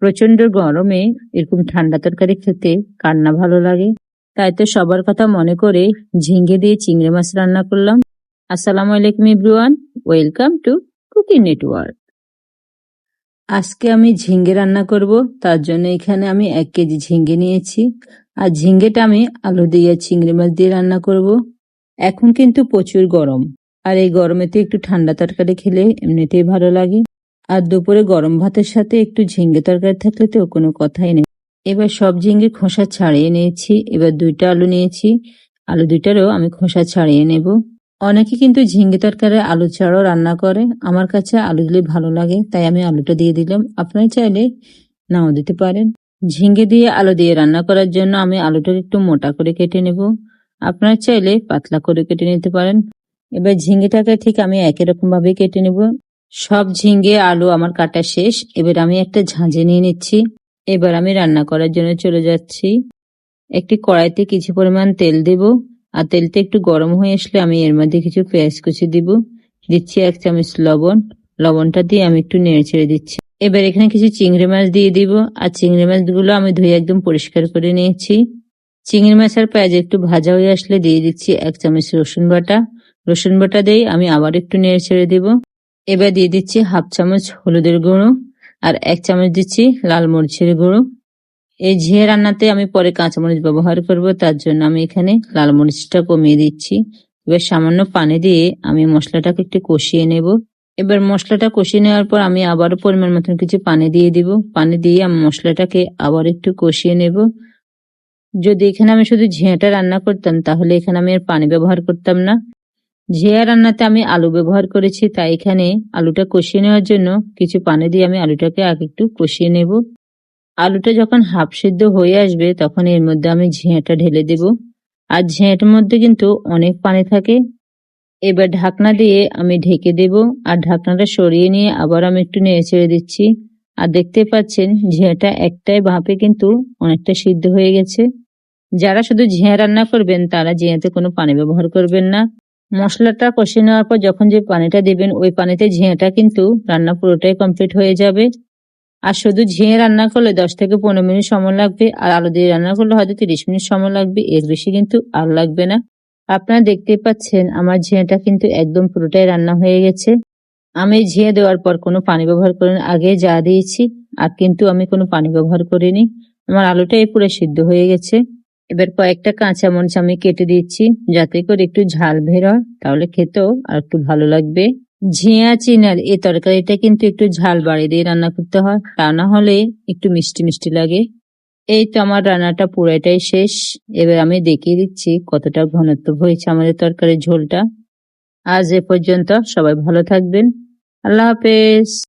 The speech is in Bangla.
প্রচন্ড গরমে এরকম ঠান্ডা তরকারি খেতে কার না ভালো লাগে। তাই তো সবার কথা মনে করে ঝিঙ্গে দিয়ে চিংড়ি মাছ রান্না করলাম। আসসালামু আলাইকুম everyone, welcome to cooking network. আজকে আমি ঝিঙ্গে রান্না করব। তার জন্য এখানে আমি 1 কেজি ঝিঙ্গে নিয়েছি। আর ঝিঙ্গেটা আমি আলু দিয়ে চিংড়ি মাছ দিয়ে রান্না করব। এখন কিন্তু প্রচুর গরম, আর এই গরমেতে একটু ঠান্ডা তরকারি খেলে এমনিতেই ভালো লাগে। আর দুপুরে গরম ভাতের সাথে একটু ঝিঙ্গে তরকারি থাকলে তো কোনো কথাই নেই। এবার সব ঝিঙ্গে খোসা ছাড়িয়ে নিয়েছি। এবার 2টা আলু নিয়েছি, আলু 2টারও আমি খোসা ছাড়িয়ে নেব। অনেকে কিন্তু ঝিঙ্গে তরকারি আলু ছাড়াও রান্না করে, আমার কাছে আলু দিলে ভালো লাগে তাই আমি আলুটা দিয়ে দিলাম। আপনারা চাইলে নাও দিতে পারেন। ঝিঙ্গে দিয়ে আলু দিয়ে রান্না করার জন্য আমি আলুটাকে একটু মোটা করে কেটে নেব। আপনারা চাইলে পাতলা করে কেটে নিতে পারেন। এবার ঝিঙ্গেটাকে ঠিক আমি একই রকম ভাবে কেটে নেব। সব ঝিঙ্গে আলু আমার কাটা শেষ। এবার আমি একটা ঝাঁঝে নিয়ে নিচ্ছি। এবার আমি রান্না করার জন্য চলে যাচ্ছি। একটি কড়াইতে কিছু পরিমাণ তেল দেব, আর তেলটা একটু গরম হয়ে আসলে আমি এর মধ্যে কিছু পেঁয়াজ কুচি দিব। দিচ্ছি 1 চামচ লবণ। লবণটা দিয়ে আমি একটু নেড়ে ছেড়ে দিচ্ছি। এবার এখানে কিছু চিংড়ি মাছ দিয়ে দিব, আর চিংড়ি মাছগুলো আমি ধুয়ে একদম পরিষ্কার করে নিয়েছি। চিংড়ি মাছ আর পেঁয়াজ একটু ভাজা হয়ে আসলে দিয়ে দিচ্ছি 1 চামচ রসুন বাটা। রসুন বাটা দিয়ে আমি আবার একটু নেড়ে ছেড়ে দিব। এবার দিয়ে দিচ্ছি 1/2 চামচ হলুদের গুঁড়ো, আর 1 চামচ দিচ্ছি লাল মরিচের গুঁড়ো। এই ঝিঙে রান্নাতে আমি পরে কাঁচামরিচ ব্যবহার করব, তার জন্য আমি এখানে লাল মরিচটা কমিয়ে দিচ্ছি। এবার সামান্য পানি দিয়ে আমি মশলাটাকে একটু কষিয়ে নেব। এবার মশলাটা কষিয়ে নেওয়ার পর আমি আবারও পরিমাণ মতন কিছু পানি দিয়ে দিব। পানি দিয়ে আমি মশলাটাকে আবার একটু কষিয়ে নেব। যদি এখানে আমি শুধু ঝিঙেটা রান্না করতাম তাহলে এখানে আমি আর পানি ব্যবহার করতাম না। ঝিঙে রান্নাতে আমি আলু ব্যবহার করেছি, তাই এখানে আলুটা কষিয়ে নেওয়ার জন্য কিছু পানি দিয়ে আমি আলুটাকে আগে একটু কষিয়ে নেব। আলুটা যখন হাফ সিদ্ধ হয়ে আসবে তখন এর মধ্যে আমি ঝিঙেটা ঢেলে দেব। আর ঝিঙেটার মধ্যে কিন্তু অনেক পানি থাকে। এবার ঢাকনা দিয়ে আমি ঢেকে দেব, আর ঢাকনাটা সরিয়ে নিয়ে আবার আমি একটু নেড়ে ছেড়ে দিচ্ছি। আর দেখতে পাচ্ছেন ঝিঙেটা একটাই ভাপে কিন্তু অনেকটা সিদ্ধ হয়ে গেছে। যারা শুধু ঝিঙে রান্না করবেন তারা ঝিঙেতে কোনো পানি ব্যবহার করবেন না। মশলাটা কষে নেওয়ার পর যখন যে পানিটা দেবেন ওই পানিতে ঝিঙেটা কিন্তু রান্না পুরোটাই কমপ্লিট হয়ে যাবে। আর শুধু ঝিঙে রান্না করলে 10 থেকে 15 মিনিট সময় লাগবে, আর আলু দিয়ে রান্না করলে হয়তো 30 মিনিট সময় লাগবে, এর বেশি কিন্তু আর লাগবে না। আপনারা দেখতেই পাচ্ছেন আমার ঝিঙেটা কিন্তু একদম পুরোটাই রান্না হয়ে গেছে। আমি ঝিঙে দেওয়ার পর কোনো পানি ব্যবহার করিনি, আগে যা দিয়েছি আর কিন্তু আমি কোনো পানি ব্যবহার করিনি। আমার আলুটাই পুরো সিদ্ধ হয়ে গেছে। এবার কয়েকটা কাঁচামরিচ আমি কেটে দিচ্ছি যাতে করে একটু ঝাল বের হয়, তাহলে খেতেও আর একটু ভালো লাগবে। ঝিঙা চিনার এই তরকারিটা কিন্তু একটু ঝাল বাড়িয়ে দিয়ে রান্না করতে হয়, তা না হলে একটু মিষ্টি মিষ্টি লাগে। এই তো আমার রান্নাটা পুরোটাই শেষ। এবার আমি দেখিয়ে দিচ্ছি কতটা ঘনত্ব হয়েছে আমাদের তরকারির ঝোলটা। আজ এ পর্যন্ত, সবাই ভালো থাকবেন। আল্লাহ হাফেজ।